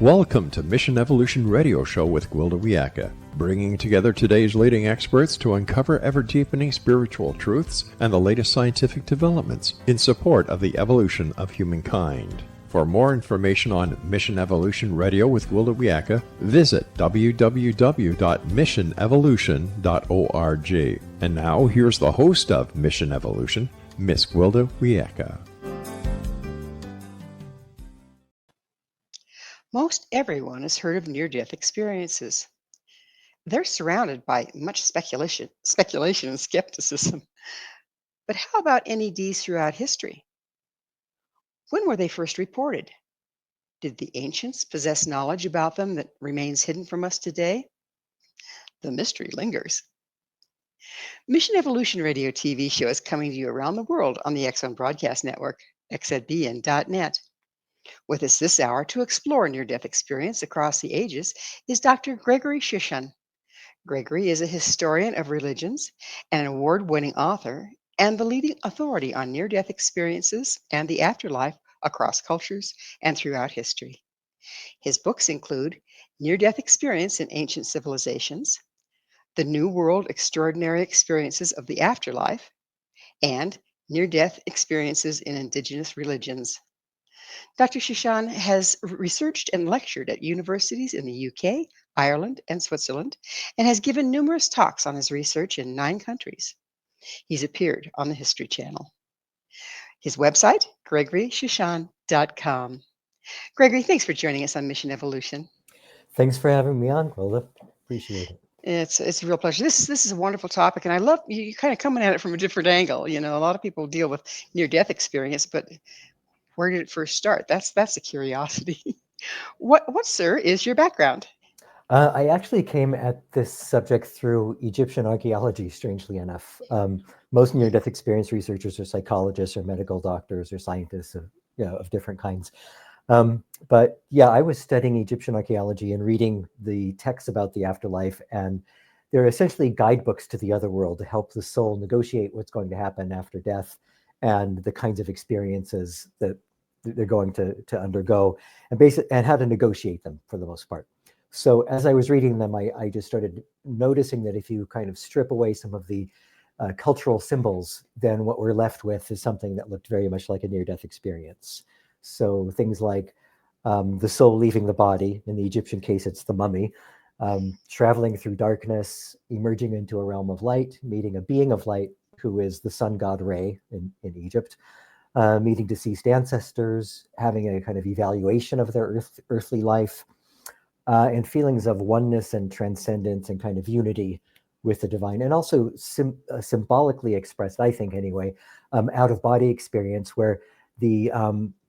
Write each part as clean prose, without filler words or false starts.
Welcome to Mission Evolution Radio Show with Gwilda Wiyaka, bringing together today's leading experts to uncover ever-deepening spiritual truths and the latest scientific developments in support of the evolution of humankind. For more information on Mission Evolution Radio with Gwilda Wiyaka, visit www.missionevolution.org. And now, here's the host of Mission Evolution, Miss Gwilda Wiyaka. Most everyone has heard of near-death experiences. They're surrounded by much speculation and skepticism. But how about NEDs throughout history? When were they first reported? Did the ancients possess knowledge about them that remains hidden from us today? The mystery lingers. Mission Evolution Radio TV show is coming to you around the world on the X1 Broadcast Network, xzbn.net. With us this hour to explore near-death experience across the ages is Dr. Gregory Shushan. Gregory is a historian of religions and an award-winning author and the leading authority on near-death experiences and the afterlife across cultures and throughout history. His books include Near-Death Experience in Ancient Civilizations, The New World Extraordinary Experiences of the Afterlife, and Near-Death Experiences in Indigenous Religions. Dr. Shushan has researched and lectured at universities in the UK, Ireland, and Switzerland, and has given numerous talks on his research in 9 countries. He's appeared on the History Channel. His website, GregoryShushan.com. Gregory, thanks for joining us on Mission Evolution. Thanks for having me on, Gwilda. Appreciate it. It's a real pleasure. This is a wonderful topic, and I love you kind of coming at it from a different angle. You know, a lot of people deal with near-death experience, but where did it first start? That's a curiosity. What, sir, is your background? I actually came at this subject through Egyptian archaeology, strangely enough. Most near-death experience researchers are psychologists or medical doctors or scientists of different kinds. But yeah, I was studying Egyptian archaeology and reading the texts about the afterlife, and they're essentially guidebooks to the other world to help the soul negotiate what's going to happen after death and the kinds of experiences that they're going to undergo, and how to negotiate them for the most part. So as I was reading them, I just started noticing that if you kind of strip away some of the cultural symbols, then what we're left with is something that looked very much like a near-death experience. So things like the soul leaving the body, in the Egyptian case, it's the mummy, traveling through darkness, emerging into a realm of light, meeting a being of light, who is the sun god Re in Egypt, meeting deceased ancestors, having a kind of evaluation of their earthly life, and feelings of oneness and transcendence and kind of unity with the divine. And also symbolically expressed, I think anyway, out-of-body experience where the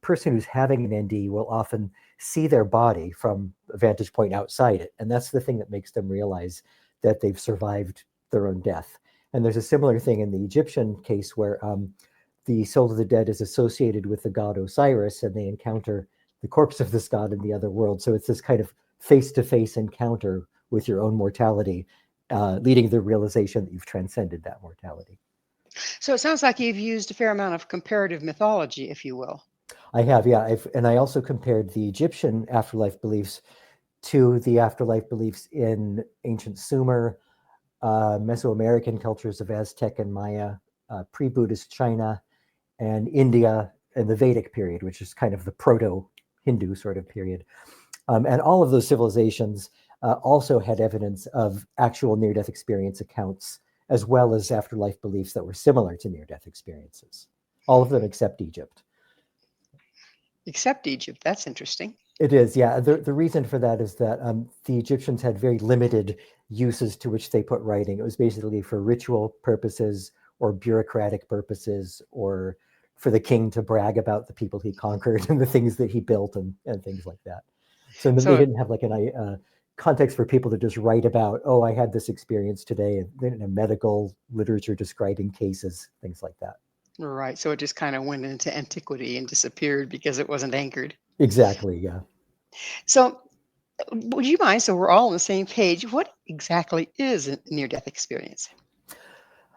person who's having an NDE will often see their body from a vantage point outside it. And that's the thing that makes them realize that they've survived their own death. And there's a similar thing in the Egyptian case where the soul of the dead is associated with the god Osiris, and they encounter the corpse of this god in the other world. So it's this kind of face-to-face encounter with your own mortality, leading to the realization that you've transcended that mortality. So it sounds like you've used a fair amount of comparative mythology, if you will. I have, yeah. And I also compared the Egyptian afterlife beliefs to the afterlife beliefs in ancient Sumer, Mesoamerican cultures of Aztec and Maya, pre-Buddhist China, and India, and the Vedic period, which is kind of the proto-Hindu sort of period. And all of those civilizations also had evidence of actual near-death experience accounts, as well as afterlife beliefs that were similar to near-death experiences. All of them except Egypt. Except Egypt, that's interesting. It is, yeah. The reason for that is that the Egyptians had very limited uses to which they put writing. It was basically for ritual purposes or bureaucratic purposes, or for the king to brag about the people he conquered and the things that he built and things like that. So they didn't have like a context for people to just write about, oh, I had this experience today, and they didn't have medical literature describing cases, things like that. Right. So it just kind of went into antiquity and disappeared because it wasn't anchored. Exactly, yeah. So would you mind, so we're all on the same page, what exactly is a near-death experience?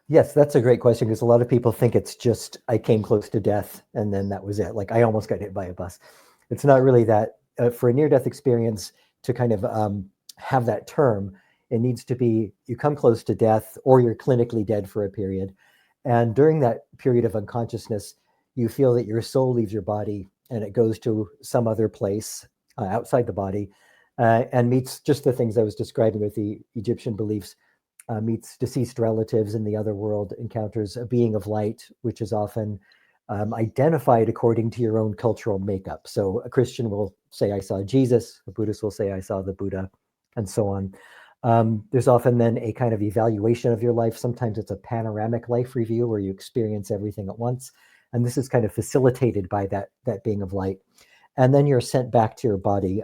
Yes, that's a great question, because a lot of people think it's just, I came close to death and then that was it. Like I almost got hit by a bus. It's not really that for a near-death experience to kind of have that term, it needs to be you come close to death or you're clinically dead for a period. And during that period of unconsciousness, you feel that your soul leaves your body and it goes to some other place outside the body and meets just the things I was describing with the Egyptian beliefs, meets deceased relatives in the other world, encounters a being of light, which is often identified according to your own cultural makeup. So a Christian will say, I saw Jesus. A Buddhist will say, I saw the Buddha, and so on. There's often then a kind of evaluation of your life. Sometimes it's a panoramic life review where you experience everything at once. And this is kind of facilitated by that being of light. And then you're sent back to your body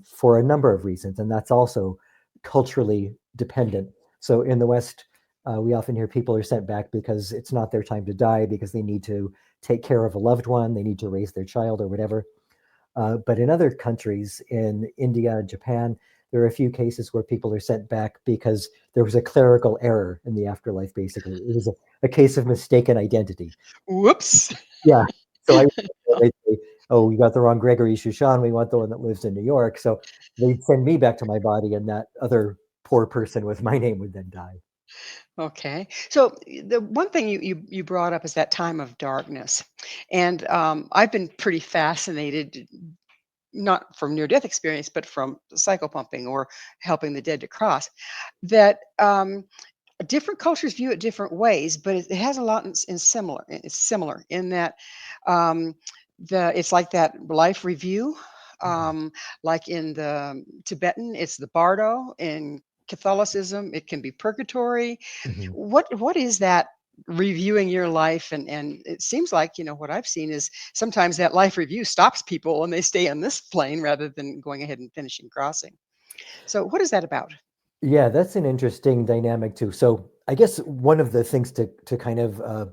for a number of reasons. And that's also culturally dependent. So in the West, we often hear people are sent back because it's not their time to die, because they need to take care of a loved one, they need to raise their child or whatever. But in other countries, in India and Japan, there are a few cases where people are sent back because there was a clerical error in the afterlife, basically. It was a case of mistaken identity. Whoops. Yeah. So they say, oh, we got the wrong Gregory Shushan. We want the one that lives in New York. So they'd send me back to my body, and that other poor person with my name would then die. Okay. So the one thing you brought up is that time of darkness. And I've been pretty fascinated, not from near death experience, but from psychopumping or helping the dead to cross, that different cultures view it different ways, but it has a lot in similar. It's similar in that um, it's like that life review. Like in the Tibetan, it's the bardo. In Catholicism, it can be purgatory. Mm-hmm. What is that reviewing your life? And it seems like, what I've seen is sometimes that life review stops people and they stay on this plane rather than going ahead and finishing crossing. So what is that about? Yeah, that's an interesting dynamic too. So I guess one of the things to kind of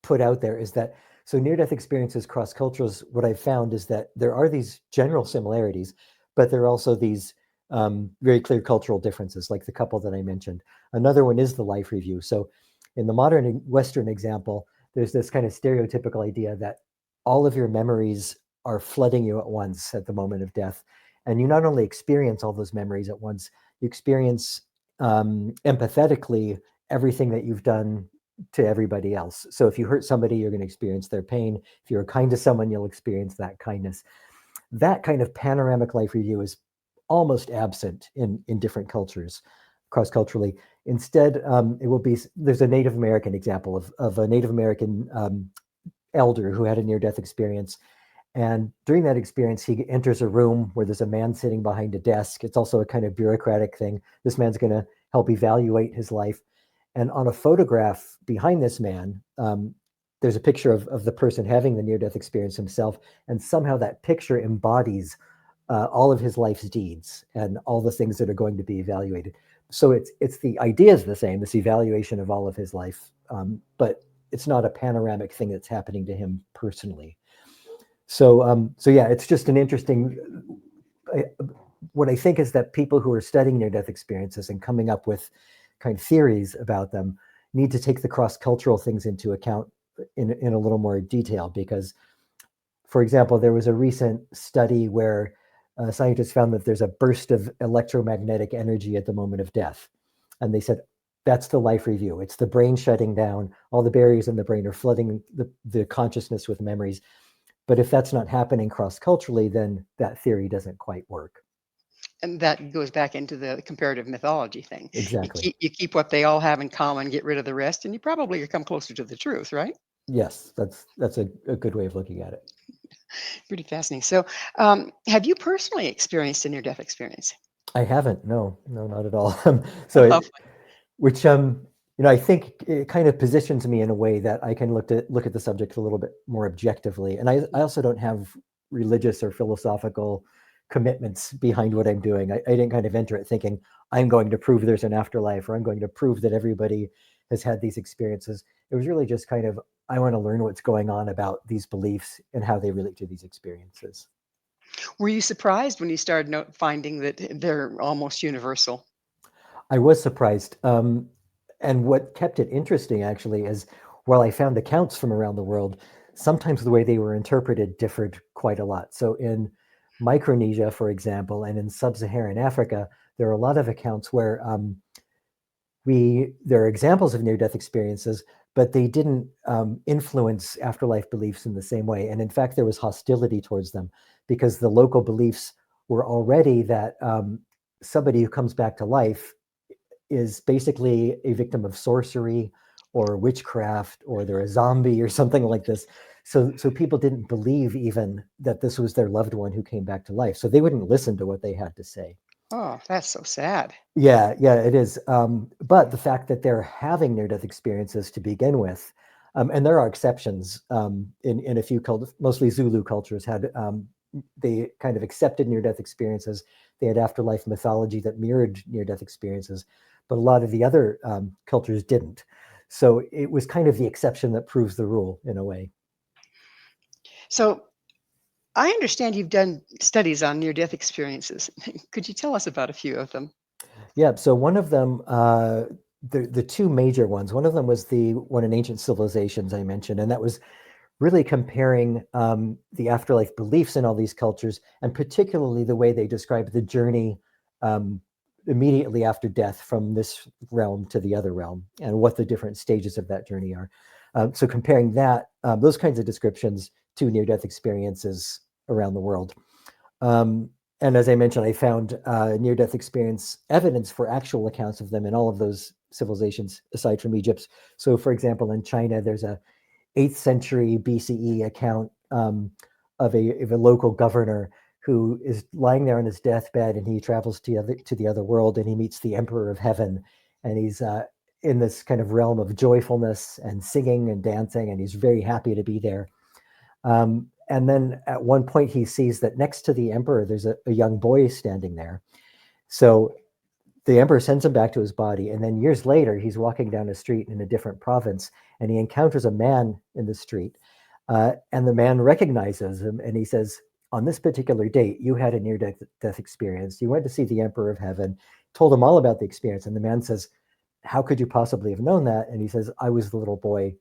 put out there is that so near-death experiences cross cultures, what I've found is that there are these general similarities, but there are also these very clear cultural differences, like the couple that I mentioned. Another one is the life review. So in the modern Western example, there's this kind of stereotypical idea that all of your memories are flooding you at once at the moment of death. And you not only experience all those memories at once, you experience empathetically everything that you've done to everybody else. So if you hurt somebody, you're going to experience their pain. If you're kind to someone, you'll experience that kindness. That kind of panoramic life review is almost absent in different cultures, cross-culturally. Instead, it will be, there's a Native American example of a Native American elder who had a near-death experience. And during that experience, he enters a room where there's a man sitting behind a desk. It's also a kind of bureaucratic thing. This man's going to help evaluate his life. And on a photograph behind this man, there's a picture of the person having the near-death experience himself. And somehow that picture embodies all of his life's deeds and all the things that are going to be evaluated. So it's the idea is the same, this evaluation of all of his life, but it's not a panoramic thing that's happening to him personally. So yeah, it's just an interesting. What I think is that people who are studying near-death experiences and coming up with kind of theories about them need to take the cross-cultural things into account in a little more detail. Because, for example, there was a recent study where scientists found that there's a burst of electromagnetic energy at the moment of death, and they said that's the life review. It's the brain shutting down. All the barriers in the brain are flooding the consciousness with memories. But if that's not happening cross-culturally, then that theory doesn't quite work. And that goes back into the comparative mythology thing. Exactly. You keep what they all have in common, get rid of the rest, and you probably come closer to the truth, right? Yes, that's a good way of looking at it. Pretty fascinating. So, have you personally experienced a near-death experience? I haven't. No, not at all. Lovely. Which I think it kind of positions me in a way that I can look at the subject a little bit more objectively. And I also don't have religious or philosophical commitments behind what I'm doing. I didn't kind of enter it thinking I'm going to prove there's an afterlife or I'm going to prove that everybody has had these experiences. It was really just kind of, I want to learn what's going on about these beliefs and how they relate to these experiences. Were you surprised when you started finding that they're almost universal? I was surprised. And what kept it interesting, actually, is while I found accounts from around the world, sometimes the way they were interpreted differed quite a lot. So in Micronesia, for example, and in sub-Saharan Africa, there are a lot of accounts where there are examples of near-death experiences, but they didn't influence afterlife beliefs in the same way. And in fact, there was hostility towards them because the local beliefs were already that somebody who comes back to life is basically a victim of sorcery or witchcraft, or they're a zombie or something like this. So people didn't believe even that this was their loved one who came back to life. So they wouldn't listen to what they had to say. Oh, that's so sad. Yeah, it is. But the fact that they're having near-death experiences to begin with, and there are exceptions in a few cultures, mostly Zulu cultures had, they kind of accepted near-death experiences. They had afterlife mythology that mirrored near-death experiences, but a lot of the other cultures didn't. So it was kind of the exception that proves the rule in a way. So I understand you've done studies on near-death experiences. Could you tell us about a few of them? Yeah, so one of them, the two major ones, one of them was the one in ancient civilizations I mentioned, and that was really comparing the afterlife beliefs in all these cultures, and particularly the way they describe the journey immediately after death from this realm to the other realm, and what the different stages of that journey are. So comparing that, those kinds of descriptions to near-death experiences around the world. And as I mentioned, I found near-death experience evidence for actual accounts of them in all of those civilizations, aside from Egypt. So for example, in China, there's a 8th century BCE account of a local governor who is lying there on his deathbed, and he travels to the other world, and he meets the emperor of heaven, and he's in this kind of realm of joyfulness and singing and dancing, and he's very happy to be there. And then at one point he sees that next to the emperor, there's a young boy standing there. So the emperor sends him back to his body. And then years later, he's walking down a street in a different province, and he encounters a man in the street. And the man recognizes him, and he says, on this particular date, you had a near-death experience. You went to see the emperor of heaven, told him all about the experience. And the man says, how could you possibly have known that? And he says, I was the little boy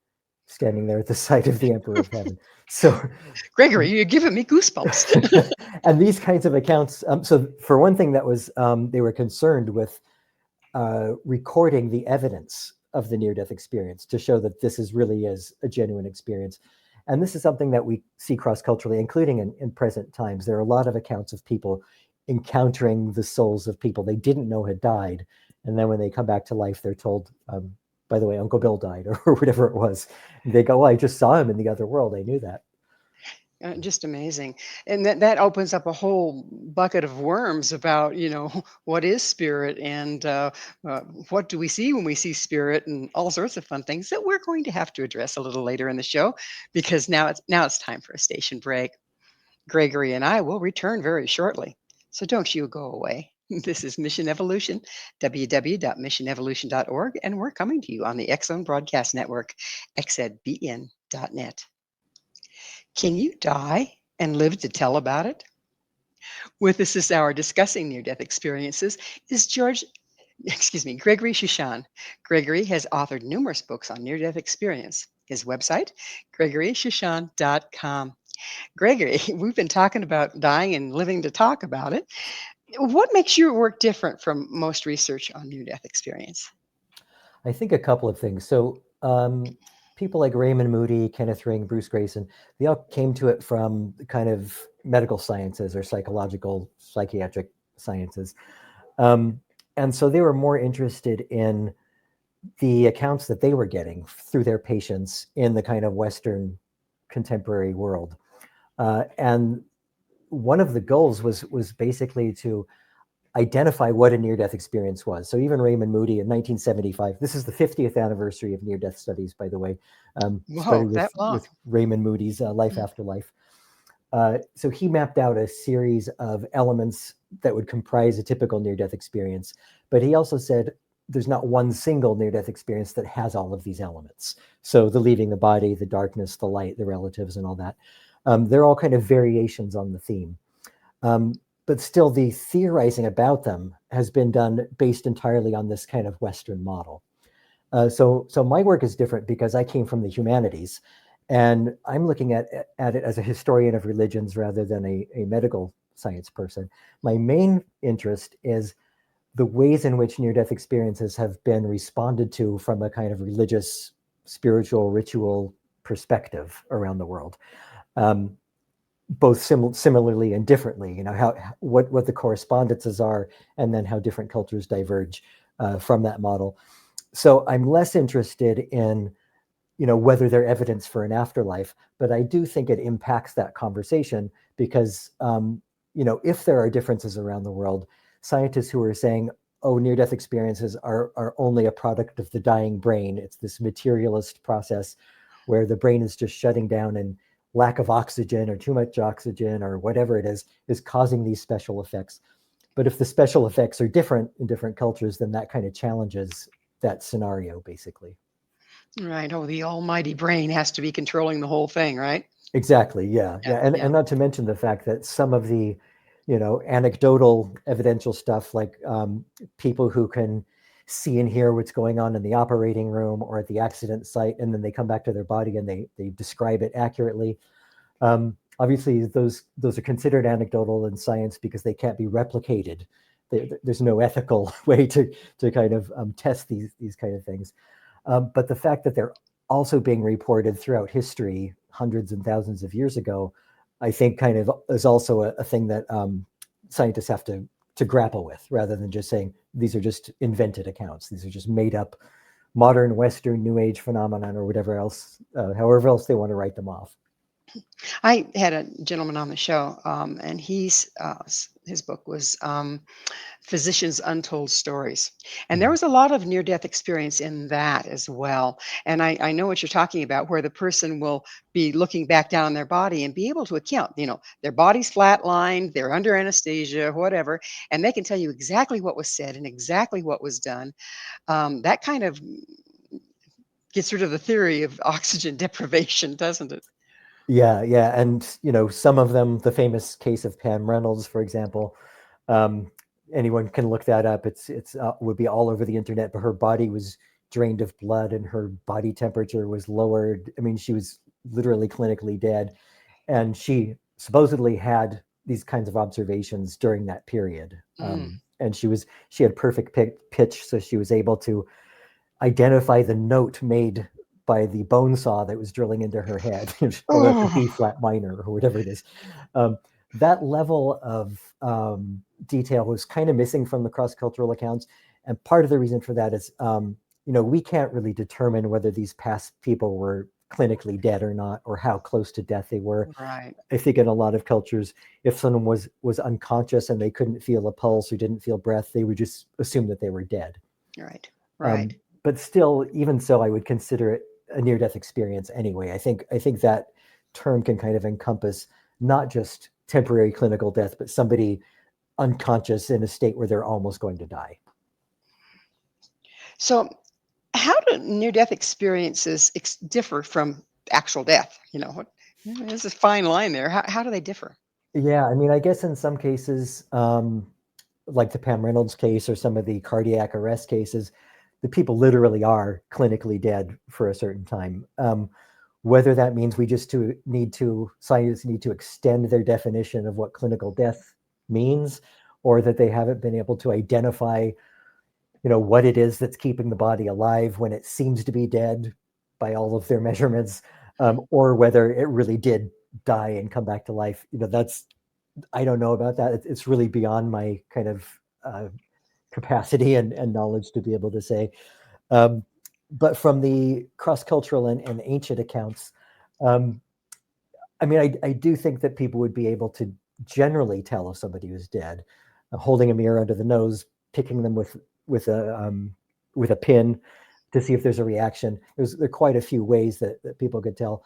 standing there at the side of the emperor of heaven. So Gregory, you're giving me goosebumps. and these kinds of accounts, so for one thing, that was they were concerned with recording the evidence of the near-death experience to show that this really is a genuine experience. And this is something that we see cross-culturally, including in present times. There are a lot of accounts of people encountering the souls of people they didn't know had died, and then when they come back to life, they're told, by the way, Uncle Bill died, or whatever it was. And they go, well, I just saw him in the other world. I knew that. Just amazing. And that opens up a whole bucket of worms about, what is spirit, and what do we see when we see spirit, and all sorts of fun things that we're going to have to address a little later in the show, because now it's time for a station break. Gregory and I will return very shortly, so don't you go away. This is Mission Evolution, www.missionevolution.org, and we're coming to you on the X Zone Broadcast Network, xzbn.net. Can you die and live to tell about it? With us this hour discussing near-death experiences is Gregory Shushan. Gregory has authored numerous books on near-death experience. His website, gregoryshushan.com. Gregory, we've been talking about dying and living to talk about it. What makes your work different from most research on near-death experience? I think a couple of things. So people like Raymond Moody, Kenneth Ring, Bruce Grayson, they all came to it from kind of medical sciences or psychological, psychiatric sciences. And so they were more interested in the accounts that they were getting through their patients in the kind of Western contemporary world. And one of the goals was basically to identify what a near-death experience was. So even Raymond Moody in 1975, this is the 50th anniversary of near-death studies, by the way, started with Raymond Moody's Life After Life. So he mapped out a series of elements that would comprise a typical near-death experience. But he also said there's not one single near-death experience that has all of these elements. So the leaving the body, the darkness, the light, the relatives, and all that. They're all kind of variations on the theme. But still, the theorizing about them has been done based entirely on this kind of Western model. So my work is different because I came from the humanities, and I'm looking at it as a historian of religions rather than a medical science person. My main interest is the ways in which near-death experiences have been responded to from a kind of religious, spiritual, ritual perspective around the world, both similarly and differently. You know, what the correspondences are, and then how different cultures diverge from that model. So I'm less interested in, you know, whether they're evidence for an afterlife, but I do think it impacts that conversation because, you know, if there are differences around the world, scientists who are saying, oh, near-death experiences are only a product of the dying brain. It's this materialist process where the brain is just shutting down, and lack of oxygen or too much oxygen or whatever it is causing these special effects. But if the special effects are different in different cultures, then that kind of challenges that scenario, basically. Right. Oh, the almighty brain has to be controlling the whole thing, right? Exactly. Yeah. And not to mention the fact that some of the, you know, anecdotal evidential stuff, like people who can see and hear what's going on in the operating room or at the accident site, and then they come back to their body and they describe it accurately. Obviously, those are considered anecdotal in science because they can't be replicated. There's no ethical way to kind of test these kind of things. But the fact that they're also being reported throughout history, hundreds and thousands of years ago, I think kind of is also a thing that scientists have to grapple with, rather than just saying these are just invented accounts. These are just made up modern Western New Age phenomenon or whatever else, however else they want to write them off. I had a gentleman on the show, and his book was Physicians' Untold Stories. And there was a lot of near-death experience in that as well. And I know what you're talking about, where the person will be looking back down on their body and be able to account, you know, their body's flatlined, they're under anesthesia, whatever, and they can tell you exactly what was said and exactly what was done. That kind of gets rid of the theory of oxygen deprivation, doesn't it? Yeah, yeah. And, you know, some of them, the famous case of Pam Reynolds, for example, anyone can look that up. It's would be all over the internet, but her body was drained of blood and her body temperature was lowered. I mean, she was literally clinically dead. And she supposedly had these kinds of observations during that period. And she had perfect pitch, so she was able to identify the note made by the bone saw that was drilling into her head, or the B flat minor or whatever it is. That level of detail was kind of missing from the cross-cultural accounts. And part of the reason for that is, you know, we can't really determine whether these past people were clinically dead or not, or how close to death they were. Right. I think in a lot of cultures, if someone was unconscious and they couldn't feel a pulse or didn't feel breath, they would just assume that they were dead. Right. Right. But still, even so, I would consider it a near-death experience anyway. I think that term can kind of encompass not just temporary clinical death, but somebody unconscious in a state where they're almost going to die. So, how do near-death experiences differ from actual death? You know, there's a fine line there. How do they differ? Yeah, I mean, I guess in some cases, like the Pam Reynolds case or some of the cardiac arrest cases, the people literally are clinically dead for a certain time. Whether that means we just scientists need to extend their definition of what clinical death means, or that they haven't been able to identify, you know, what it is that's keeping the body alive when it seems to be dead by all of their measurements, or whether it really did die and come back to life. You know, I don't know about that. It's really beyond my kind of capacity and knowledge to be able to say. But from the cross-cultural and ancient accounts, I mean, I do think that people would be able to generally tell if somebody was dead. Holding a mirror under the nose, picking them with a pin to see if there's a reaction. There are quite a few ways that people could tell.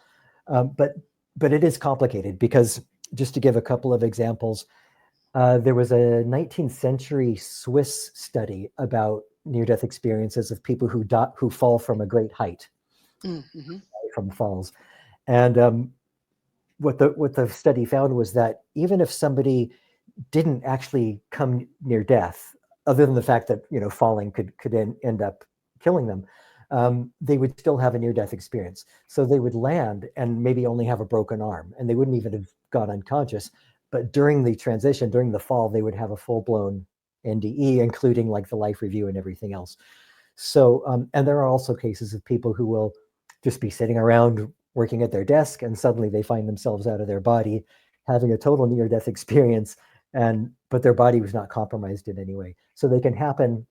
But it is complicated because, just to give a couple of examples, there was a 19th century Swiss study about near-death experiences of people who fall from a great height, from falls. And what the study found was that even if somebody didn't actually come near death, other than the fact that, you know, falling could end up killing them, they would still have a near-death experience. So they would land and maybe only have a broken arm, and they wouldn't even have gone unconscious, but during the transition, during the fall, they would have a full-blown NDE, including like the life review and everything else. So, and there are also cases of people who will just be sitting around working at their desk, and suddenly they find themselves out of their body, having a total near-death experience, but their body was not compromised in any way. So they can happen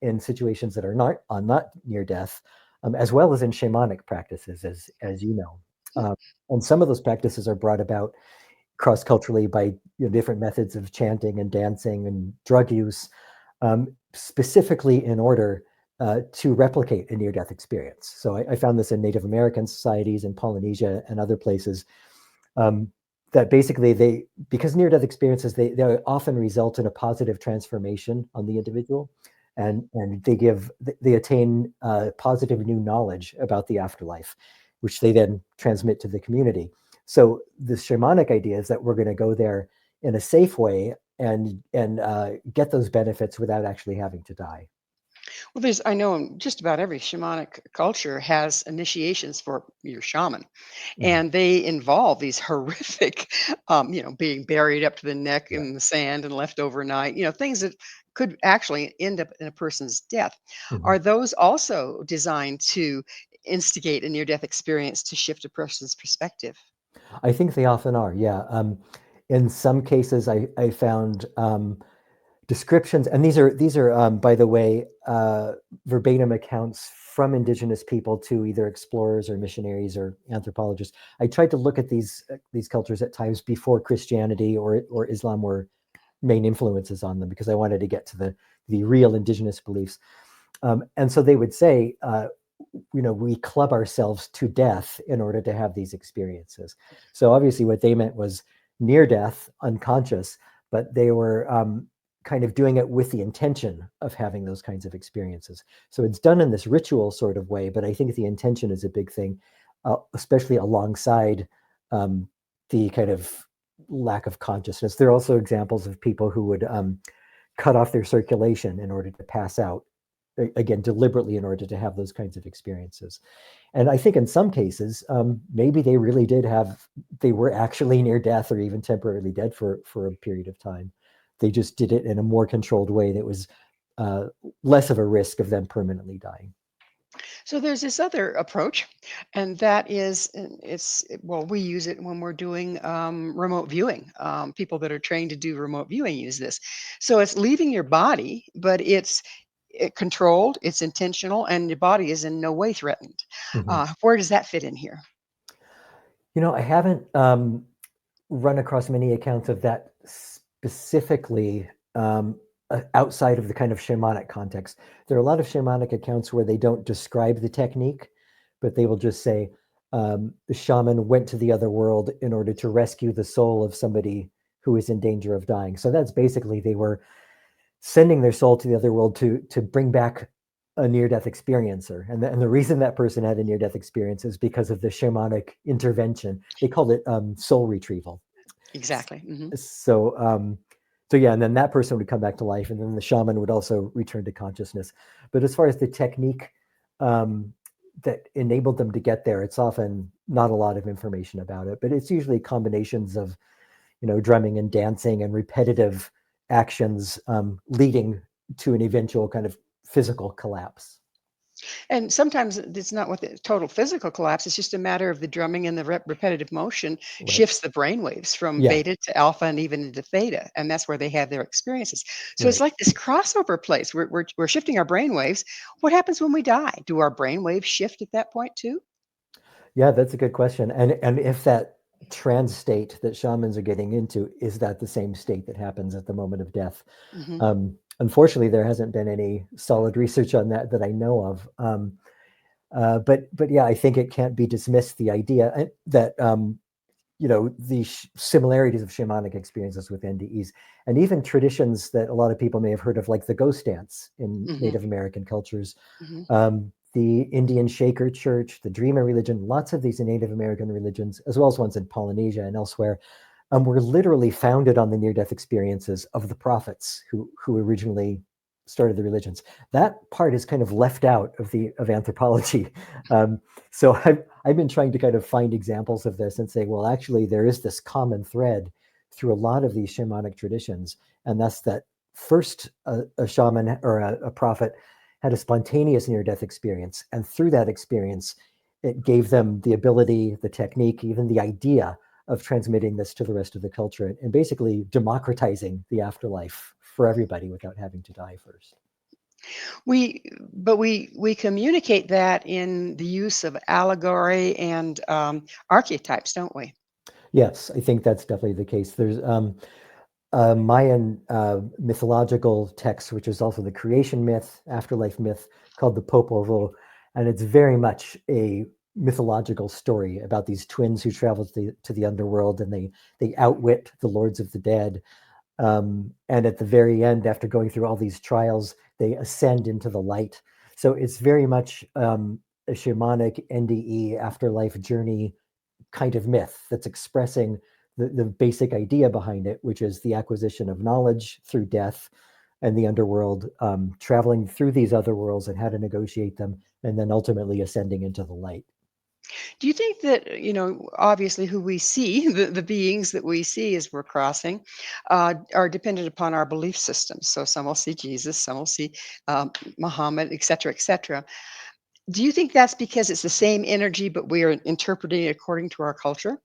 in situations that are not near death, as well as in shamanic practices, as you know. And some of those practices are brought about cross-culturally by different methods of chanting and dancing and drug use, specifically in order to replicate a near-death experience. So I found this in Native American societies in Polynesia and other places, that basically because near-death experiences, they often result in a positive transformation on the individual, and they attain positive new knowledge about the afterlife, which they then transmit to the community. So the shamanic idea is that we're going to go there in a safe way and get those benefits without actually having to die. Well, I know just about every shamanic culture has initiations for your shaman, and they involve these horrific, being buried up to the neck in the sand and left overnight, things that could actually end up in a person's death. Are those also designed to instigate a near-death experience to shift a person's perspective? I think they often are, yeah. In some cases, I found descriptions, and these are by the way, verbatim accounts from indigenous people to either explorers or missionaries or anthropologists. I tried to look at these cultures at times before Christianity or Islam were main influences on them, because I wanted to get to the real indigenous beliefs. And so they would say, we club ourselves to death in order to have these experiences. So obviously what they meant was near death, unconscious, but they were kind of doing it with the intention of having those kinds of experiences. So it's done in this ritual sort of way, but I think the intention is a big thing, especially alongside the kind of lack of consciousness. There are also examples of people who would cut off their circulation in order to pass out, again, deliberately in order to have those kinds of experiences. And I think in some cases, maybe they really they were actually near death or even temporarily dead for a period of time. They just did it in a more controlled way that was less of a risk of them permanently dying. So there's this other approach, and that is, we use it when we're doing remote viewing. People that are trained to do remote viewing use this. So it's leaving your body, but it's controlled, it's intentional, and your body is in no way threatened. Where does that fit in here? I haven't run across many accounts of that specifically outside of the kind of shamanic context. There are a lot of shamanic accounts where they don't describe the technique, but they will just say the shaman went to the other world in order to rescue the soul of somebody who is in danger of dying. So that's basically, they were sending their soul to the other world to bring back a near-death experiencer. And the reason that person had a near-death experience is because of the shamanic intervention. They called it soul retrieval. Exactly. So yeah, and then that person would come back to life, and then the shaman would also return to consciousness. But as far as the technique that enabled them to get there, it's often not a lot of information about it, but it's usually combinations of, drumming and dancing and repetitive actions leading to an eventual kind of physical collapse. And sometimes it's not with the total physical collapse. It's just a matter of the drumming and the repetitive motion shifts the brain waves from beta to alpha and even into theta. And that's where they have their experiences. So it's like this crossover place. We're shifting our brain waves. What happens when we die? Do our brain waves shift at that point too? Yeah, that's a good question. And if that trance state that shamans are getting into, is that the same state that happens at the moment of death? Unfortunately, there hasn't been any solid research on that I know of. But yeah, I think it can't be dismissed, the idea that the similarities of shamanic experiences with NDEs, and even traditions that a lot of people may have heard of, like the ghost dance in Native American cultures, the Indian Shaker Church, the Dreamer religion, lots of these Native American religions, as well as ones in Polynesia and elsewhere, were literally founded on the near-death experiences of the prophets who originally started the religions. That part is kind of left out of anthropology. So I've been trying to kind of find examples of this and say, well, actually, there is this common thread through a lot of these shamanic traditions. And that's that first a shaman or a prophet had a spontaneous near-death experience. And through that experience, it gave them the ability, the technique, even the idea of transmitting this to the rest of the culture and basically democratizing the afterlife for everybody without having to die first. But we communicate that in the use of allegory and archetypes, don't we? Yes, I think that's definitely the case. There's a Mayan mythological text, which is also the creation myth, afterlife myth, called the Popovo, and it's very much a mythological story about these twins who travel to the underworld, and they outwit the lords of the dead. And at the very end, after going through all these trials, they ascend into the light. So it's very much a shamanic NDE afterlife journey kind of myth that's expressing the basic idea behind it, which is the acquisition of knowledge through death and the underworld, traveling through these other worlds and how to negotiate them, and then ultimately ascending into the light. Do you think that, obviously who we see, the beings that we see as we're crossing, are dependent upon our belief systems? So some will see Jesus, some will see Muhammad, et cetera, et cetera. Do you think that's because it's the same energy, but we are interpreting it according to our culture?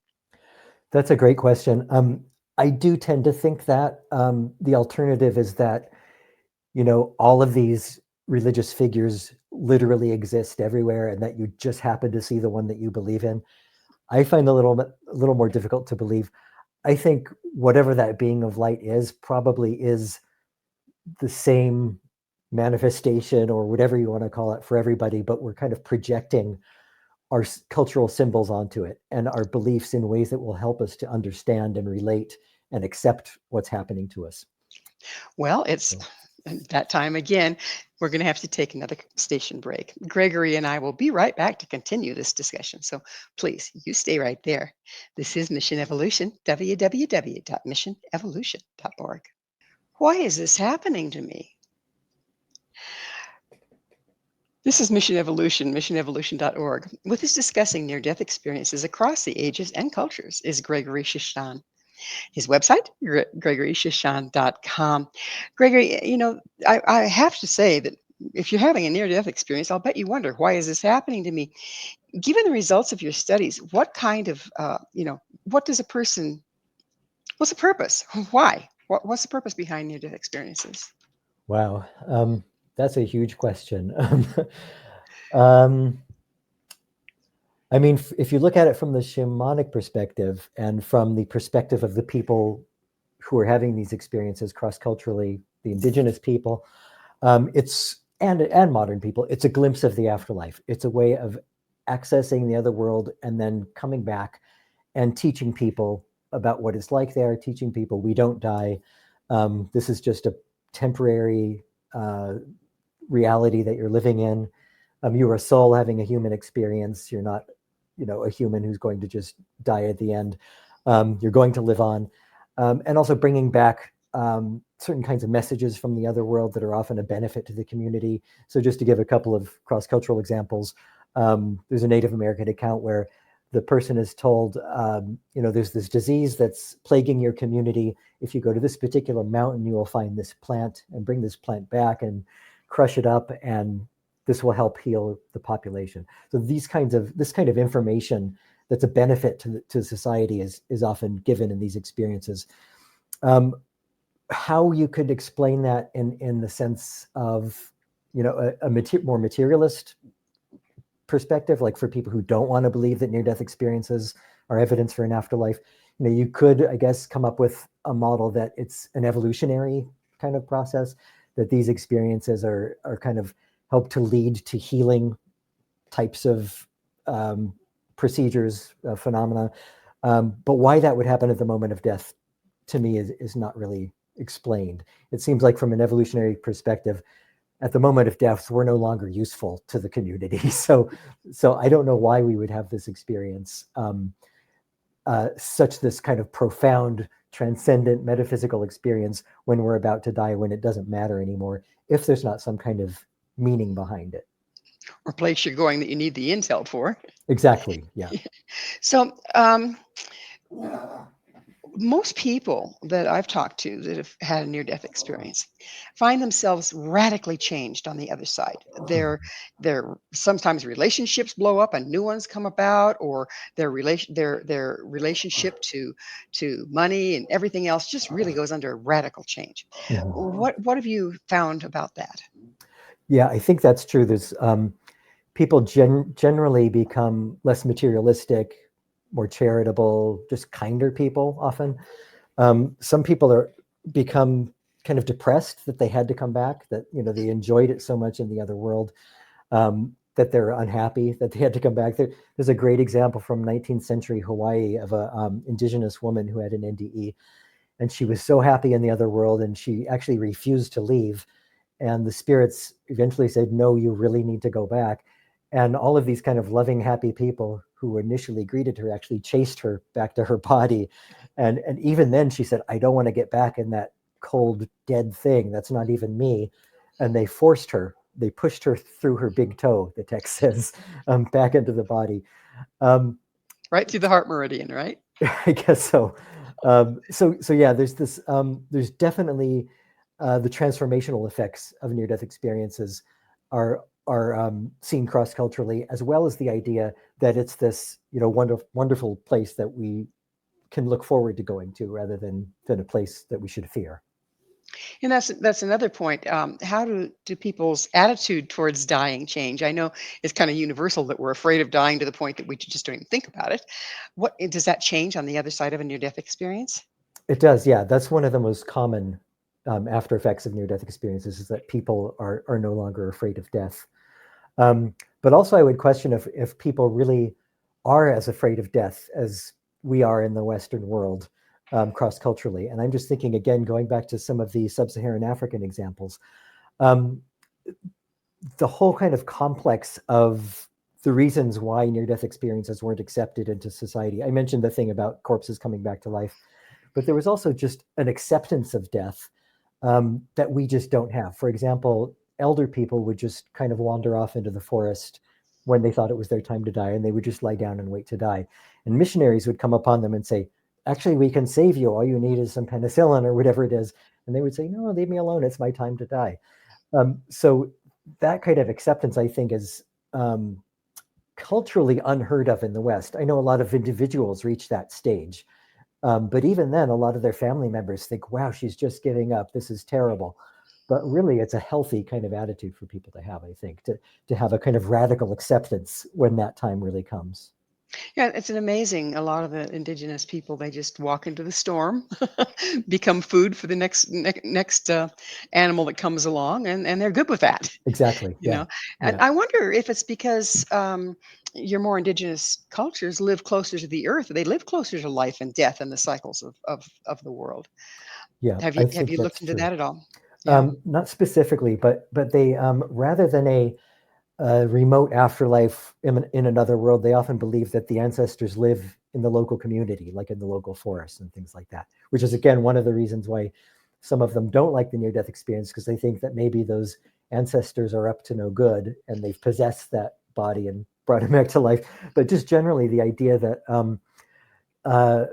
That's a great question. I do tend to think that the alternative is that, all of these religious figures literally exist everywhere and that you just happen to see the one that you believe in. I find a little more difficult to believe. I think whatever that being of light is probably is the same manifestation or whatever you want to call it for everybody, but we're kind of projecting our cultural symbols onto it and our beliefs in ways that will help us to understand and relate and accept what's happening to us. Well, it's that time again. We're going to have to take another station break. Gregory and I will be right back to continue this discussion. So please, you stay right there. This is Mission Evolution, www.missionevolution.org. Why is this happening to me? This is Mission Evolution, missionevolution.org. With us discussing near-death experiences across the ages and cultures is Gregory Shushan. His website, gregoryshushan.com. Gregory, I have to say that if you're having a near-death experience, I'll bet you wonder, why is this happening to me? Given the results of your studies, what kind of, what does what's the purpose? Why? What's the purpose behind near-death experiences? Wow, that's a huge question. I mean, if you look at it from the shamanic perspective and from the perspective of the people who are having these experiences cross-culturally, the indigenous people, and modern people, it's a glimpse of the afterlife. It's a way of accessing the other world and then coming back and teaching people about what it's like there, teaching people we don't die. This is just a temporary reality that you're living in. You're a soul having a human experience. You're not, a human who's going to just die at the end. You're going to live on. And also bringing back certain kinds of messages from the other world that are often a benefit to the community. So just to give a couple of cross-cultural examples, there's a Native American account where the person is told, there's this disease that's plaguing your community. If you go to this particular mountain, you will find this plant and bring this plant back and crush it up, and this will help heal the population. So this kind of information that's a benefit to society is often given in these experiences. How you could explain that in the sense of, more materialist perspective, like for people who don't want to believe that near-death experiences are evidence for an afterlife, you could, I guess, come up with a model that it's an evolutionary kind of process, that these experiences are kind of help to lead to healing types of procedures, phenomena. But why that would happen at the moment of death, to me, is not really explained. It seems like from an evolutionary perspective, at the moment of death, we're no longer useful to the community. So I don't know why we would have this experience, such this kind of profound, transcendent, metaphysical experience when we're about to die, when it doesn't matter anymore, if there's not some kind of meaning behind it. Or place you're going that you need the intel for. Exactly, yeah. So most people that I've talked to that have had a near-death experience find themselves radically changed on the other side. Their sometimes relationships blow up and new ones come about, or their relationship to money and everything else just really goes under a radical change. Mhm. What have you found about that? Yeah, I think that's true. There's people generally become less materialistic, more charitable, just kinder people often. Some people become kind of depressed that they had to come back, that they enjoyed it so much in the other world, that they're unhappy that they had to come back. There's a great example from 19th century Hawaii of a indigenous woman who had an NDE, and she was so happy in the other world, and she actually refused to leave. And the spirits eventually said, no, you really need to go back. And all of these kind of loving, happy people who initially greeted her actually chased her back to her body. And even then she said, I don't want to get back in that cold, dead thing. That's not even me. And they forced her. They pushed her through her big toe, the text says, back into the body. Right through the heart meridian, right? I guess so. So yeah, there's this. There's definitely the transformational effects of near-death experiences are seen cross-culturally, as well as the idea that it's this wonderful place that we can look forward to going to, rather than a place that we should fear. And that's another point. How do people's attitude towards dying change? I know it's kind of universal that we're afraid of dying to the point that we just don't even think about it. What does that change on the other side of a near-death experience? It does, yeah. That's one of the most common after effects of near-death experiences, is that people are no longer afraid of death. But also, I would question if people really are as afraid of death as we are in the Western world, cross-culturally. And I'm just thinking, again, going back to some of the sub-Saharan African examples, the whole kind of complex of the reasons why near-death experiences weren't accepted into society. I mentioned the thing about corpses coming back to life, but there was also just an acceptance of death that we just don't have. For example, elder people would just kind of wander off into the forest when they thought it was their time to die, and they would just lie down and wait to die. And missionaries would come upon them and say, actually, we can save you. All you need is some penicillin or whatever it is. And they would say, no, leave me alone. It's my time to die. So that kind of acceptance, I think, is culturally unheard of in the West. I know a lot of individuals reach that stage. But even then, a lot of their family members think, wow, she's just giving up. This is terrible. But really, it's a healthy kind of attitude for people to have, I think, to have a kind of radical acceptance when that time really comes. Yeah, it's an amazing. A lot of the indigenous people, they just walk into the storm, become food for the next animal that comes along, and they're good with that. Exactly. You Yeah. know, and Yeah. I wonder if it's because your more indigenous cultures live closer to the earth. They live closer to life and death and the cycles of the world. Yeah. Have you I have think you looked that's into true. that at all? Yeah. Not specifically, but they rather than a remote afterlife in another world, they often believe that the ancestors live in the local community, like in the local forest and things like that, which is, again, one of the reasons why some of them don't like the near-death experience, because they think that maybe those ancestors are up to no good and they've possessed that body and brought him back to life. But just generally the idea that uh,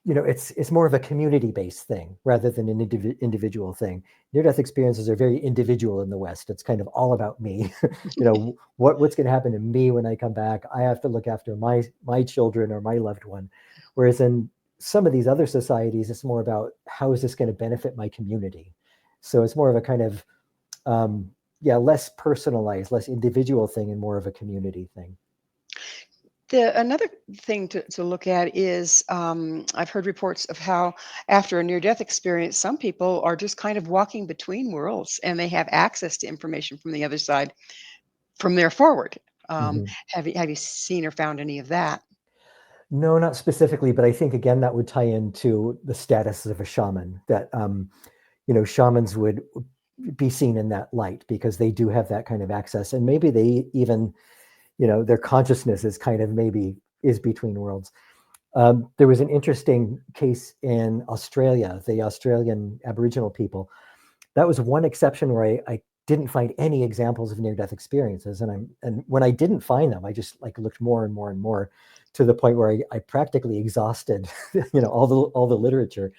it's more of a community-based thing rather than an individual thing. Near-death experiences are very individual in the West. It's kind of all about me. What's going to happen to me when I come back? I have to look after my children or my loved one. Whereas in some of these other societies, it's more about how is this going to benefit my community. So it's more of a kind of less personalized, less individual thing, and more of a community thing. Another thing to look at is I've heard reports of how after a near-death experience, some people are just kind of walking between worlds and they have access to information from the other side from there forward. Mhm. Have you seen or found any of that? No, not specifically, but I think again that would tie into the status of a shaman. That shamans would be seen in that light because they do have that kind of access, and maybe they even, their consciousness is kind of maybe is between worlds. There was an interesting case in Australia, the Australian Aboriginal people. That was one exception where I didn't find any examples of near-death experiences. And when I didn't find them, I just like looked more and more and more, to the point where I practically exhausted, all the literature.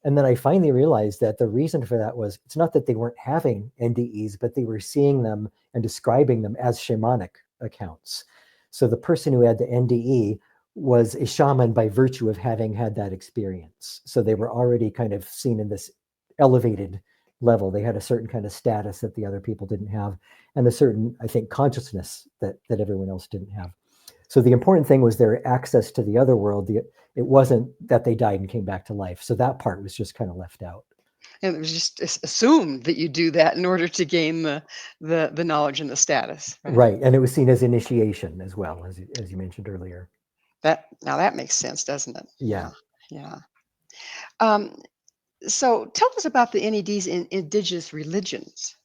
And then I finally realized that the reason for that was, it's not that they weren't having NDEs, but they were seeing them and describing them as shamanic accounts. So the person who had the NDE was a shaman by virtue of having had that experience. So they were already kind of seen in this elevated level. They had a certain kind of status that the other people didn't have, and a certain, I think, consciousness that everyone else didn't have. So the important thing was their access to the other world. It wasn't that they died and came back to life. So that part was just kind of left out. And it was just assumed that you do that in order to gain the knowledge and the status. Right. And it was seen as initiation as well, as you mentioned earlier. Now that makes sense, doesn't it? Yeah. Yeah. So tell us about the NEDs in indigenous religions.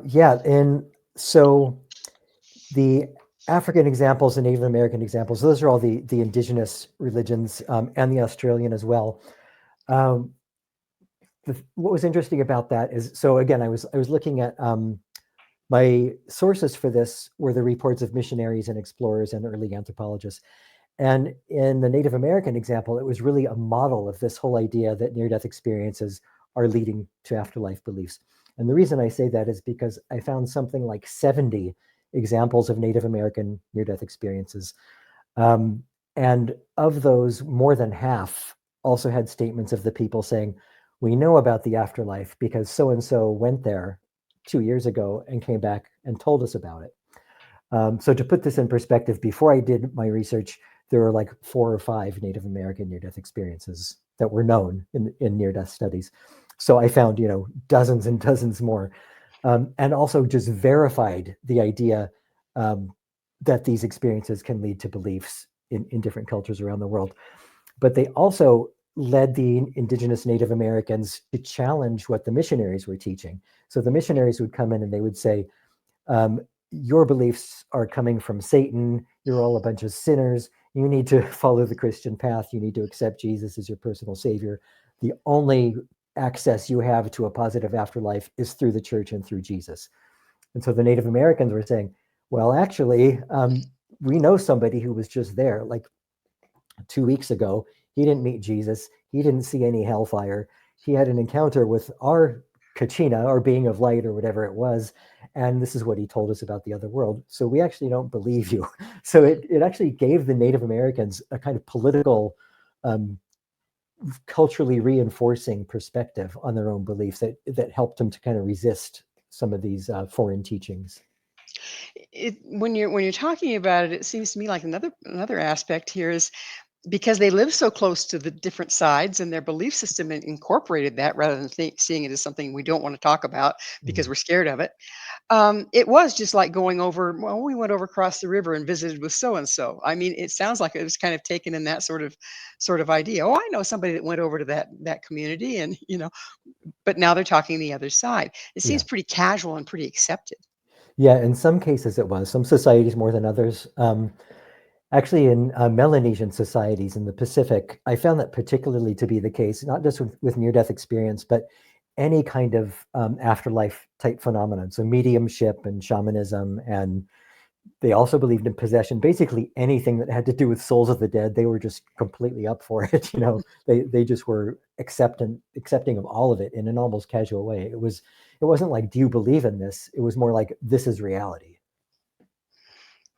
Yeah. And so the African examples and Native American examples, those are all the indigenous religions, and the Australian as well. What was interesting about that is, so again, I was looking at my sources for this were the reports of missionaries and explorers and early anthropologists. And in the Native American example, it was really a model of this whole idea that near-death experiences are leading to afterlife beliefs. And the reason I say that is because I found something like 70 examples of Native American near-death experiences. And of those, more than half also had statements of the people saying, we know about the afterlife because so-and-so went there 2 years ago and came back and told us about it. So to put this in perspective, before I did my research, there were like 4 or 5 Native American near-death experiences that were known in near-death studies. So I found, dozens and dozens more. And also just verified the idea that these experiences can lead to beliefs in different cultures around the world. But they also led the indigenous Native Americans to challenge what the missionaries were teaching. So the missionaries would come in and they would say, your beliefs are coming from Satan. You're all a bunch of sinners. You need to follow the Christian path. You need to accept Jesus as your personal savior. The only access you have to a positive afterlife is through the church and through Jesus. And so the Native Americans were saying, well, actually, we know somebody who was just there like 2 weeks ago. He didn't meet Jesus. He didn't see any hellfire. He had an encounter with our Kachina, or being of light, or whatever it was. And this is what he told us about the other world. So we actually don't believe you. So it actually gave the Native Americans a kind of political, culturally reinforcing perspective on their own beliefs that helped them to kind of resist some of these foreign teachings. When you're talking about it, it seems to me like another aspect here is, because they live so close to the different sides, and their belief system incorporated that, rather than seeing it as something we don't want to talk about because we're scared of it. It was just like going over, well, we went over across the river and visited with so and so. I mean, it sounds like it was kind of taken in that sort of idea. Oh, I know somebody that went over to that community, and but now they're talking the other side. It seems pretty casual and pretty accepted. Yeah, in some cases it was. Some societies more than others. Actually, in Melanesian societies in the Pacific, I found that particularly to be the case, not just with near-death experience, but any kind of afterlife type phenomenon. So mediumship and shamanism, and they also believed in possession. Basically anything that had to do with souls of the dead, they were just completely up for it. They just were accepting of all of it in an almost casual way. It wasn't like, do you believe in this? It was more like, this is reality.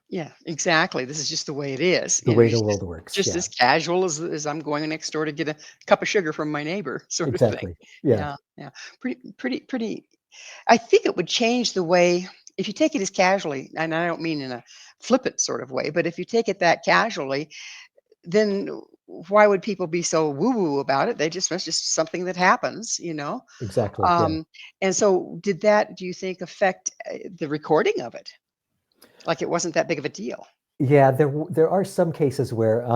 Yeah, exactly. This is just the way it is. The way the world works. Just as casual as I'm going next door to get a cup of sugar from my neighbor, sort of thing. Exactly. Yeah. Yeah. Pretty. I think it would change the way, if you take it as casually, and I don't mean in a flippant sort of way, but if you take it that casually, then why would people be so woo-woo about it? It's just something that happens. Exactly. And so do you think affect the recording of it? Like it wasn't that big of a deal. Yeah, there are some cases where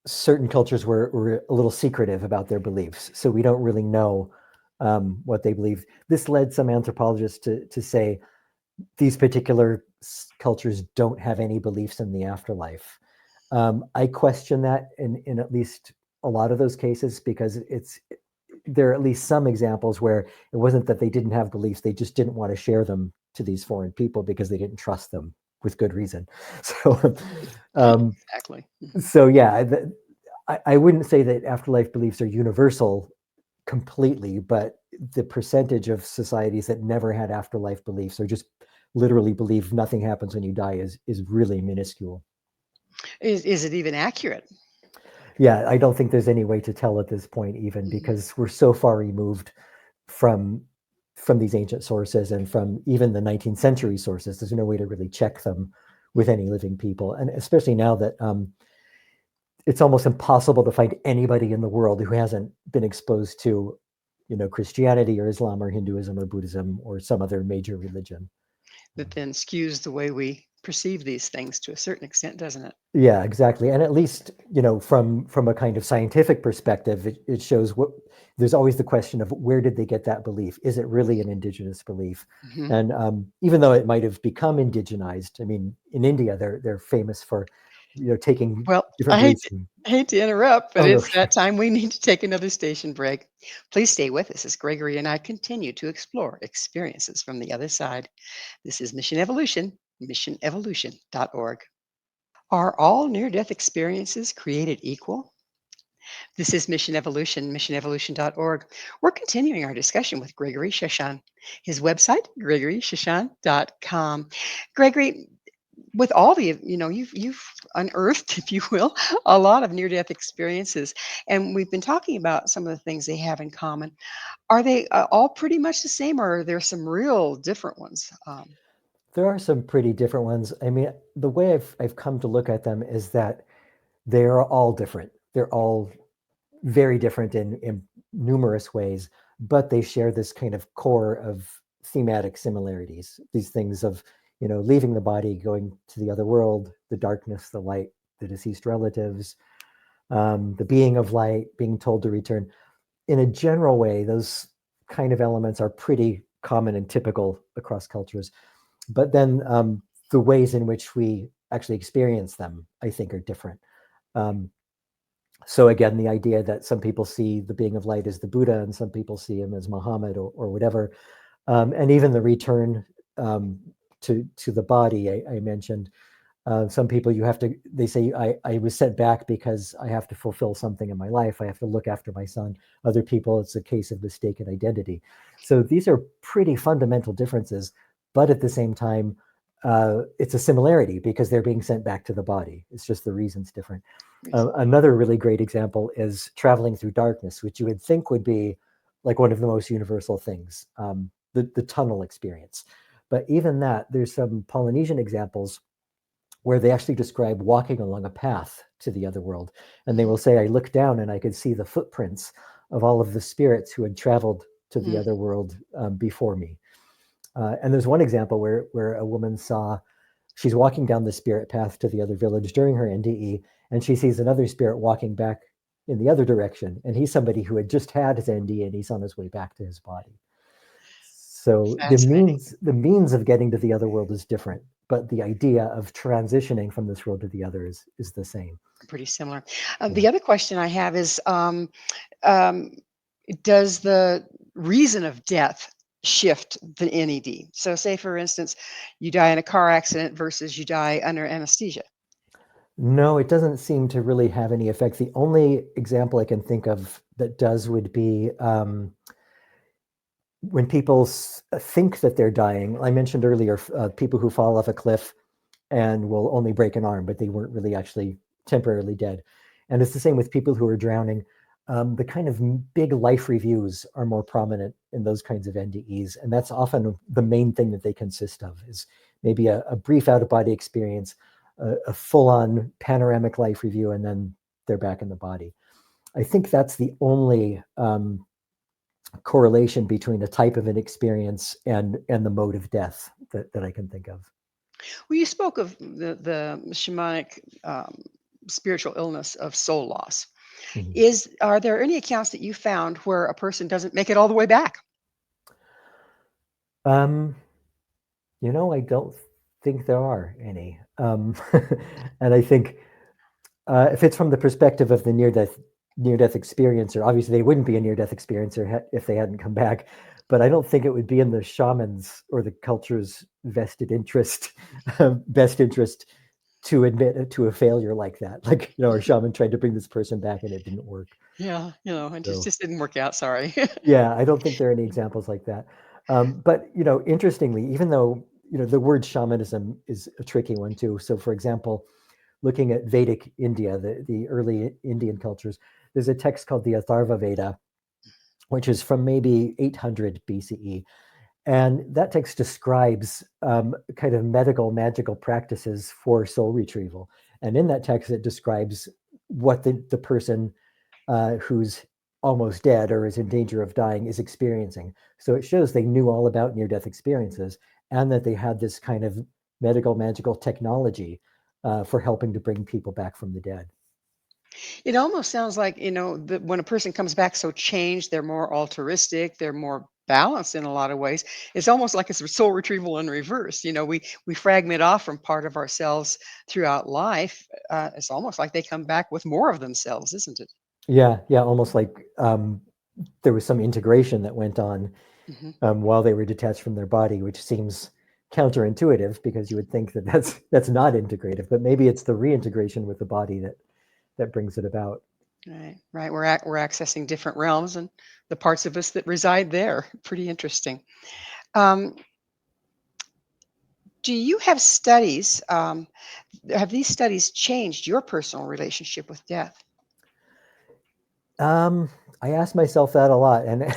certain cultures were a little secretive about their beliefs, so we don't really know what they believe. This led some anthropologists to say these particular cultures don't have any beliefs in the afterlife. I question that in at least a lot of those cases, because there are at least some examples where it wasn't that they didn't have beliefs, they just didn't want to share them to these foreign people because they didn't trust them with good reason. So, Exactly. so yeah, I wouldn't say that afterlife beliefs are universal completely, but the percentage of societies that never had afterlife beliefs or just literally believe nothing happens when you die is really minuscule. Is it even accurate? Yeah, I don't think there's any way to tell at this point, even because we're so far removed from these ancient sources and from even the 19th century sources. There's no way to really check them with any living people, and especially now that it's almost impossible to find anybody in the world who hasn't been exposed to, Christianity or Islam or Hinduism or Buddhism or some other major religion. That then skews the way we perceive these things to a certain extent, doesn't it? Yeah, exactly. And at least, from a kind of scientific perspective, it shows what there's always the question of where did they get that belief? Is it really an indigenous belief? Mhm. And even though it might have become indigenized, I mean, in India, they're famous for, taking Well, different beliefs. I hate to interrupt, but Oh, no. it's that time we need to take another station break. Please stay with us as Gregory and I continue to explore experiences from the other side. This is Mission Evolution, missionevolution.org. Are all near death experiences created equal? This is Mission Evolution, missionevolution.org. We're continuing our discussion with Gregory Shushan. His website, gregoryshushan.com. Gregory, with all the, you've unearthed, if you will, a lot of near-death experiences, and we've been talking about some of the things they have in common. Are they all pretty much the same, or are there some real different ones? There are some pretty different ones. I mean, the way I've come to look at them is that they're all different. They're all very different in numerous ways, but they share this kind of core of thematic similarities. These things of, leaving the body, going to the other world, the darkness, the light, the deceased relatives, the being of light, being told to return. In a general way, those kind of elements are pretty common and typical across cultures. But then the ways in which we actually experience them, I think, are different. So again, the idea that some people see the being of light as the Buddha and some people see him as Muhammad or whatever, and even the return to the body I mentioned. Some people they say, I was sent back because I have to fulfill something in my life. I have to look after my son. Other people, it's a case of mistaken identity. So these are pretty fundamental differences, but at the same time, it's a similarity because they're being sent back to the body. It's just the reason's different. Another really great example is traveling through darkness, which you would think would be like one of the most universal things, the tunnel experience. But even that, there's some Polynesian examples where they actually describe walking along a path to the other world. And they will say, I looked down and I could see the footprints of all of the spirits who had traveled to the other world before me. And there's one example where a woman she's walking down the spirit path to the other village during her NDE, and she sees another spirit walking back in the other direction. And he's somebody who had just had his NDE and he's on his way back to his body. So the Fascinating. means of getting to the other world is different, but the idea of transitioning from this world to the other is the same. Pretty similar. The other question I have is, does the reason of death shift the NED? So say, for instance, you die in a car accident versus you die under anesthesia. No, it doesn't seem to really have any effect. The only example I can think of that does would be when people think that they're dying. I mentioned earlier people who fall off a cliff and will only break an arm, but they weren't really actually temporarily dead. And it's the same with people who are drowning. The kind of big life reviews are more prominent in those kinds of NDEs. And that's often the main thing that they consist of is maybe a brief out-of-body experience, a full-on panoramic life review, and then they're back in the body. I think that's the only correlation between the type of an experience and the mode of death that I can think of. Well, you spoke of the shamanic spiritual illness of soul loss. Mhm. Are there any accounts that you found where a person doesn't make it all the way back? Um, I don't think there are any. And I think if it's from the perspective of the near-death near-death experiencer. Obviously, they wouldn't be a near-death experiencer if they hadn't come back. But I don't think it would be in the shaman's or the culture's vested interest, best interest, to admit to a failure like that. Like, our shaman tried to bring this person back and it didn't work. Yeah, it So, just didn't work out. Sorry. yeah, I don't think there are any examples like that. But, interestingly, even though, the word shamanism is a tricky one too. So, for example, looking at Vedic India, the early Indian cultures, there's a text called the Atharva Veda, which is from maybe 800 BCE. And that text describes kind of magical practices for soul retrieval. And in that text, it describes what the person who's almost dead or is in danger of dying is experiencing. So it shows they knew all about near-death experiences and that they had this kind of magical technology for helping to bring people back from the dead. It almost sounds like, that when a person comes back so changed, they're more altruistic, they're more balanced in a lot of ways. It's almost like it's a soul retrieval in reverse. We fragment off from part of ourselves throughout life. It's almost like they come back with more of themselves, isn't it? Yeah, almost like there was some integration that went on while they were detached from their body, which seems counterintuitive because you would think that that's not integrative, but maybe it's the reintegration with the body that brings it about. Right. We're accessing different realms and the parts of us that reside there. Pretty interesting. Um, do you have studies? Have these studies changed your personal relationship with death? I ask myself that a lot, and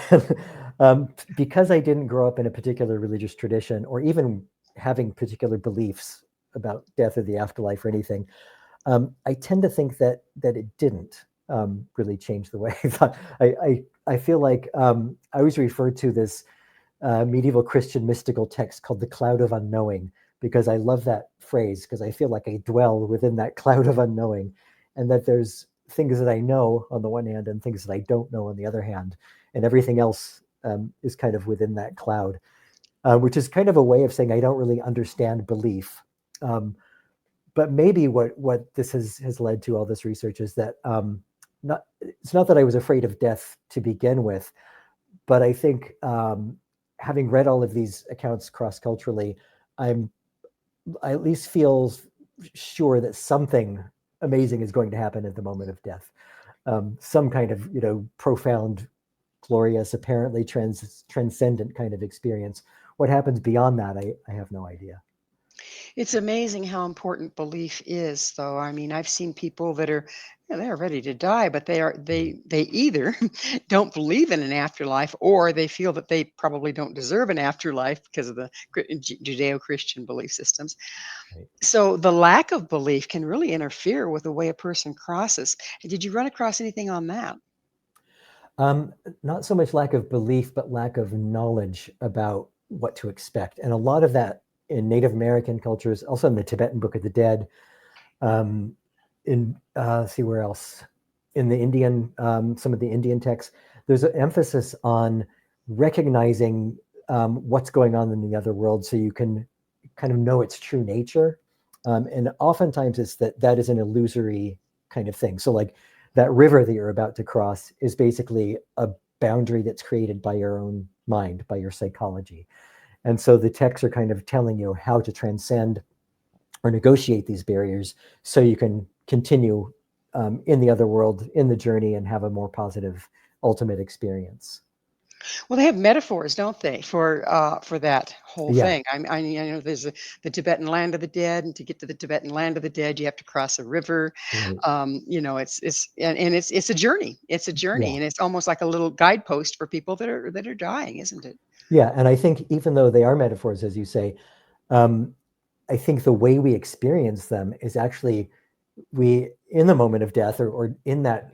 because I didn't grow up in a particular religious tradition or even having particular beliefs about death or the afterlife or anything, I tend to think that it didn't really change the way I thought. I feel like I always refer to this medieval Christian mystical text called the Cloud of Unknowing, because I love that phrase, because I feel like I dwell within that cloud of unknowing, and that there's things that I know on the one hand and things that I don't know on the other hand, and everything else is kind of within that cloud, which is kind of a way of saying I don't really understand belief. But maybe what this has led to, all this research, is that it's not that I was afraid of death to begin with, but I think having read all of these accounts cross-culturally, I at least feel sure that something amazing is going to happen at the moment of death. Some kind of profound, glorious, apparently transcendent kind of experience. What happens beyond that, I have no idea. It's amazing how important belief is, though. I mean, I've seen people that are they're ready to die, but they either don't believe in an afterlife, or they feel that they probably don't deserve an afterlife because of the Judeo-Christian belief systems. Right. So the lack of belief can really interfere with the way a person crosses. Did you run across anything on that? Not so much lack of belief, but lack of knowledge about what to expect. And a lot of that in Native American cultures, also in the Tibetan Book of the Dead, see where else, in the Indian, some of the Indian texts, there's an emphasis on recognizing what's going on in the other world so you can kind of know its true nature. And oftentimes it's that is an illusory kind of thing. So like that river that you're about to cross is basically a boundary that's created by your own mind, by your psychology. And so the texts are kind of telling you how to transcend or negotiate these barriers so you can continue in the other world, in the journey, and have a more positive ultimate experience. Well, they have metaphors, don't they, for that whole Yeah. thing? I know there's the Tibetan land of the dead, and to get to the Tibetan land of the dead, you have to cross a river. Right. It's a journey. It's a journey, Yeah. and it's almost like a little guidepost for people that are dying, isn't it? Yeah. And I think even though they are metaphors, as you say, I think the way we experience them is actually in the moment of death or in that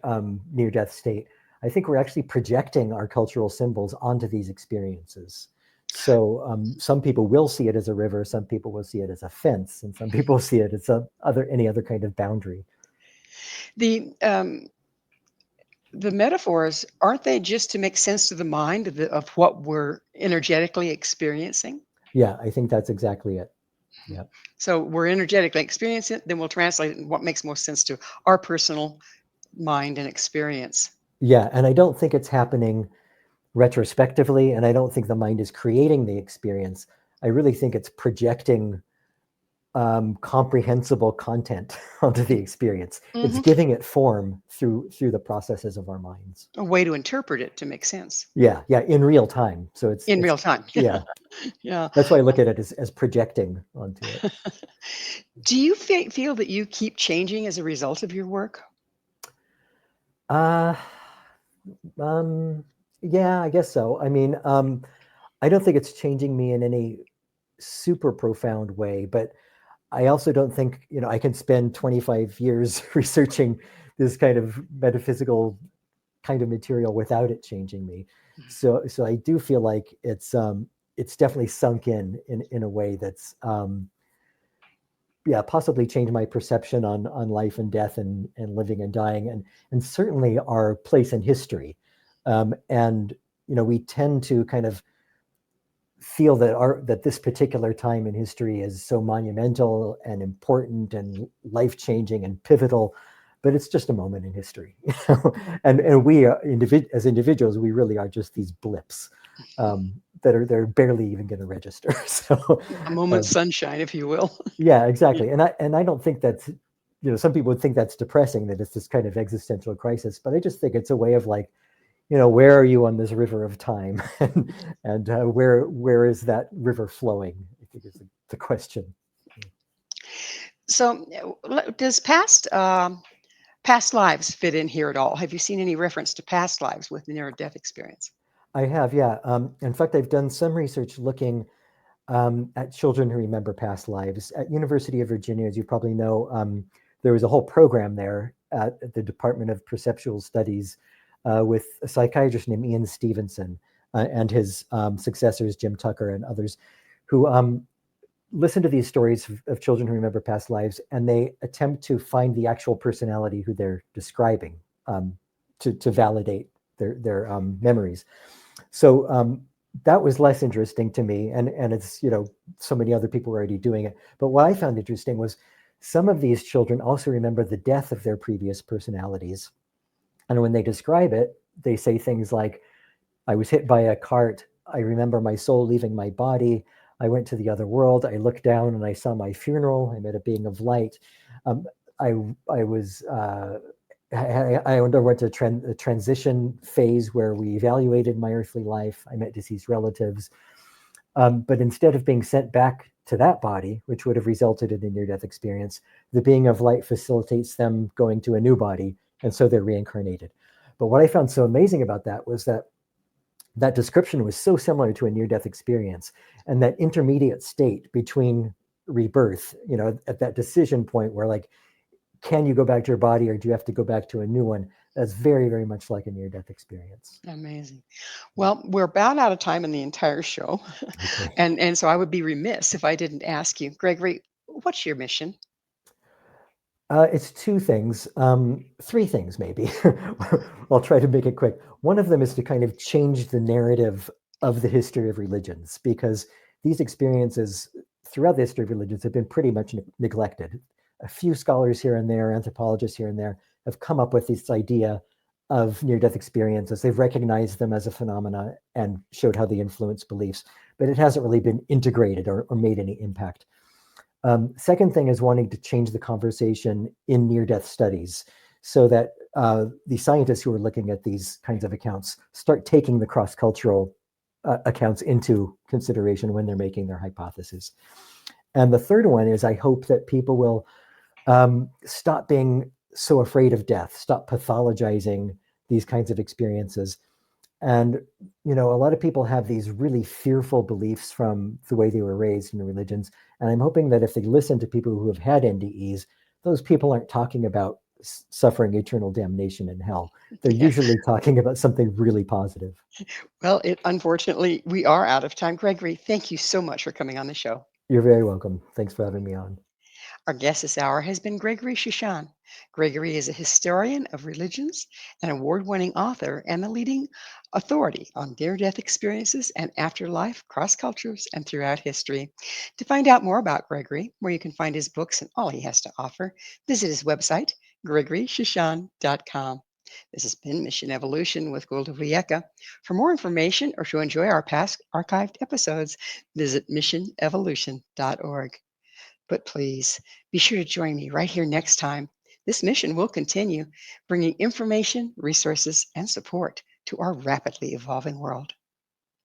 near-death state, I think we're actually projecting our cultural symbols onto these experiences. So some people will see it as a river, some people will see it as a fence, and some people see it as any other kind of boundary. The metaphors, aren't they just to make sense to the mind of what we're energetically experiencing? Yeah, I think that's exactly it. Yeah. So we're energetically experiencing it, then we'll translate it in what makes most sense to our personal mind and experience. Yeah, and I don't think it's happening retrospectively, and I don't think the mind is creating the experience. I really think it's projecting comprehensible content onto the experience. It's Hmm. giving it form through the processes of our minds. A way to interpret it to make sense Yeah, yeah, in real time. So in it's real time. yeah. Yeah. That's why I look at it as projecting onto it. Do you feel that you keep changing as a result of your work? Uh, um, yeah, I guess so. I mean, I don't think it's changing me in any super profound way, but I also don't think, I can spend 25 years researching this kind of metaphysical kind of material without it changing me. So I do feel like it's definitely sunk in a way that's yeah, possibly changed my perception on life and death and living and dying and certainly our place in history. And we tend to kind of feel that this particular time in history is so monumental and important and life-changing and pivotal, but it's just a moment in history. And we as individuals, we really are just these blips that are barely even going to register. So A moment's sunshine, if you will. yeah, Yeah. exactly. And I don't think that's, some people would think that's depressing, that it's this kind of existential crisis, but I just think it's a way of like, where are you on this river of time, and where is that river flowing? I think is the question. So, does past lives fit in here at all? Have you seen any reference to past lives with near-death experience? I have, yeah. In fact, I've done some research looking at children who remember past lives at University of Virginia. As you probably know, there was a whole program there at the Department of Perceptual Studies with a psychiatrist named Ian Stevenson and his successors, Jim Tucker and others, who listen to these stories of children who remember past lives, and they attempt to find the actual personality who they're describing to validate their memories. So that was less interesting to me, and it's so many other people were already doing it. But what I found interesting was some of these children also remember the death of their previous personalities, and when they describe it, they say things like, "I was hit by a cart. I remember my soul leaving my body. I went to the other world. I looked down and I saw my funeral. I met a being of light. Um, I I was I underwent a transition phase where we evaluated my earthly life. I met deceased relatives. But instead of being sent back to that body, which would have resulted in a near-death experience, the being of light facilitates them going to a new body, and so they're reincarnated." But what I found so amazing about that was that description was so similar to a near-death experience, and that intermediate state between rebirth, at that decision point where like, can you go back to your body or do you have to go back to a new one? That's very, very much like a near-death experience. Amazing. Well, we're about out of time in the entire show, Okay. and so I would be remiss if I didn't ask you, Gregory, what's your mission? It's two things, three things maybe. I'll try to make it quick. One of them is to kind of change the narrative of the history of religions, because these experiences throughout the history of religions have been pretty much neglected. A few scholars here and there, anthropologists here and there, have come up with this idea of near-death experiences. They've recognized them as a phenomena and showed how they influence beliefs, but it hasn't really been integrated or made any impact. Second thing is wanting to change the conversation in near-death studies so that the scientists who are looking at these kinds of accounts start taking the cross-cultural accounts into consideration when they're making their hypotheses. And the third one is I hope that people will stop being so afraid of death, stop pathologizing these kinds of experiences. And, a lot of people have these really fearful beliefs from the way they were raised in the religions. And I'm hoping that if they listen to people who have had NDEs, those people aren't talking about suffering eternal damnation in hell. They're Yeah. usually talking about something really positive. Well, unfortunately, we are out of time. Gregory, thank you so much for coming on the show. You're very welcome. Thanks for having me on. Our guest this hour has been Gregory Shushan. Gregory is a historian of religions, an award-winning author, and a leading authority on near-death experiences and afterlife, cross cultures, and throughout history. To find out more about Gregory, where you can find his books and all he has to offer, visit his website, GregoryShushan.com. This has been Mission Evolution with Gwilda Wiyaka. For more information or to enjoy our past archived episodes, visit missionevolution.org. But please be sure to join me right here next time. This mission will continue, bringing information, resources, and support to our rapidly evolving world.